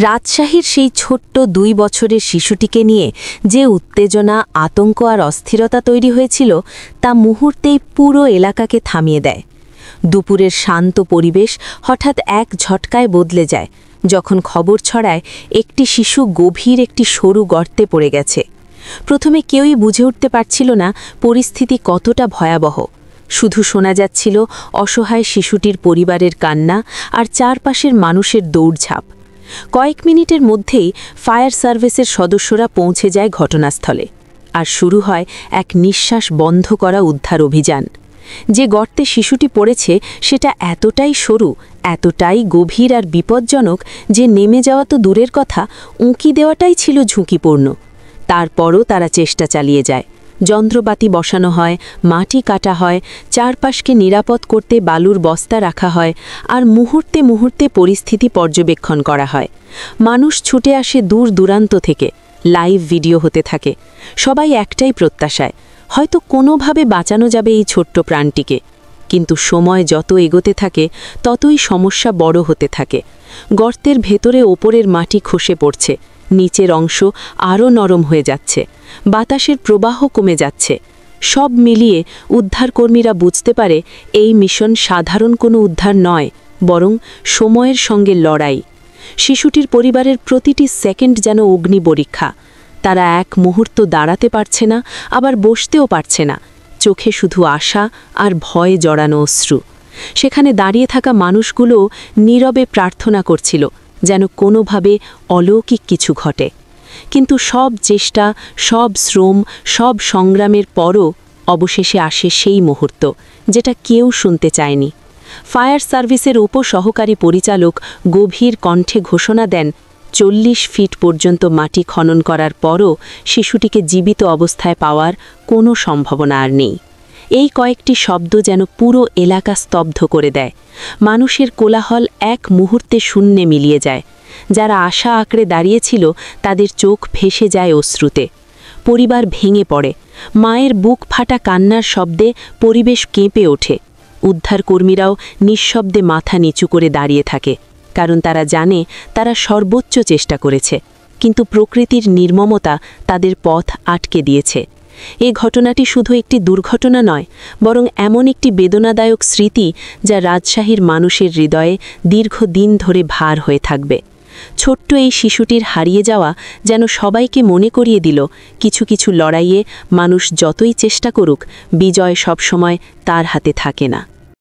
রাজশাহীর সেই ছোট্ট 2 বছরের শিশুটিকে নিয়ে যে উত্তেজনা, আতঙ্ক আর অস্থিরতা তৈরি হয়েছিল তা মুহূর্তেই পুরো এলাকাকে থামিয়ে দেয়। দুপুরের শান্ত পরিবেশ হঠাৎ এক ঝটকায় বদলে যায় যখন খবর ছড়ায় একটি শিশু গভীর একটি সরু গর্তে পড়ে গেছে। প্রথমে কেউই বুঝে উঠতে পারছিল না পরিস্থিতি কতটা ভয়াবহ। শুধু শোনা যাচ্ছিল অসহায় শিশুটির পরিবারের কান্না আর চারপাশের মানুষের দৌড়ঝাঁপ। কয়েক মিনিটের মধ্যেই ফায়ার সার্ভিসের সদস্যরা পৌঁছে যায় ঘটনাস্থলে, আর শুরু হয় এক নিঃশ্বাস বন্ধ করা উদ্ধার অভিযান। যে গর্তে শিশুটি পড়েছে সেটা এতটাই সরু, এতটাই গভীর আর বিপজ্জনক যে নেমে যাওয়া তো দূরের কথা, উঁকি দেওয়াটাই ছিল ঝুঁকিপূর্ণ। তারপরও তারা চেষ্টা চালিয়ে যায়। যন্ত্রপাতি বসানো হয়, মাটি কাটা হয়, চারপাশকে নিরাপদ করতে বালুর বস্তা রাখা হয়, আর মুহূর্তে মুহূর্তে পরিস্থিতি পর্যবেক্ষণ করা হয়। মানুষ ছুটে আসে দূর দূরান্ত থেকে, লাইভ ভিডিও হতে থাকে। সবাই একটাই প্রত্যাশায়, হয়তো কোনোভাবে বাঁচানো যাবে এই ছোট্ট প্রাণটিকে। কিন্তু সময় যত এগোতে থাকে ততই সমস্যা বড় হতে থাকে। গর্তের ভেতরে ওপরের মাটি খসে পড়ছে, নিচের অংশ আরও নরম হয়ে যাচ্ছে, বাতাসের প্রবাহ কমে যাচ্ছে। সব মিলিয়ে উদ্ধারকর্মীরা বুঝতে পারে এই মিশন সাধারণ কোনো উদ্ধার নয়, বরং সময়ের সঙ্গে লড়াই। শিশুটির পরিবারের প্রতিটি সেকেন্ড যেন অগ্নি পরীক্ষা। তারা এক মুহূর্ত দাঁড়াতে পারছে না, আবার বসতেও পারছে না। চোখে শুধু আশা আর ভয়ে জড়ানো অশ্রু। সেখানে দাঁড়িয়ে থাকা মানুষগুলো নীরবে প্রার্থনা করছিল যেন কোনোভাবে অলৌকিক কিছু ঘটে। কিন্তু সব চেষ্টা, সব শ্রম, সব সংগ্রামের পরও অবশেষে আসে সেই মুহূর্ত যেটা কেউ শুনতে চায়নি। ফায়ার সার্ভিসের উপসহকারী পরিচালক গভীর কণ্ঠে ঘোষণা দেন, 40 ফিট পর্যন্ত মাটি খনন করার পরও শিশুটিকে জীবিত অবস্থায় পাওয়ার কোনো সম্ভাবনা আর নেই। এই কয়েকটি শব্দ যেন পুরো এলাকা স্তব্ধ করে দেয়। মানুষের কোলাহল এক মুহূর্তে শূন্যে মিলিয়ে যায়। যারা আশা আঁকড়ে দাঁড়িয়েছিল তাদের চোখ ভেসে যায় অশ্রুতে। পরিবার ভেঙে পড়ে। মায়ের বুক ফাটা কান্নার শব্দে পরিবেশ কেঁপে ওঠে। উদ্ধারকর্মীরাও নিঃশব্দে মাথা নিচু করে দাঁড়িয়ে থাকে, কারণ তারা জানে তারা সর্বোচ্চ চেষ্টা করেছে, কিন্তু প্রকৃতির নির্মমতা তাদের পথ আটকে দিয়েছে। এই ঘটনাটি শুধু একটি দুর্ঘটনা নয়, বরং এমন একটি বেদনাদায়ক স্মৃতি যা রাজশাহীর মানুষের হৃদয়ে দীর্ঘদিন ধরে ভার হয়ে থাকবে। ছোট্ট এই শিশুটির হারিয়ে যাওয়া যেন সবাইকে মনে করিয়ে দিল, কিছু কিছু লড়াইয়ে মানুষ যতই চেষ্টা করুক, বিজয় সবসময় তার হাতে থাকে না।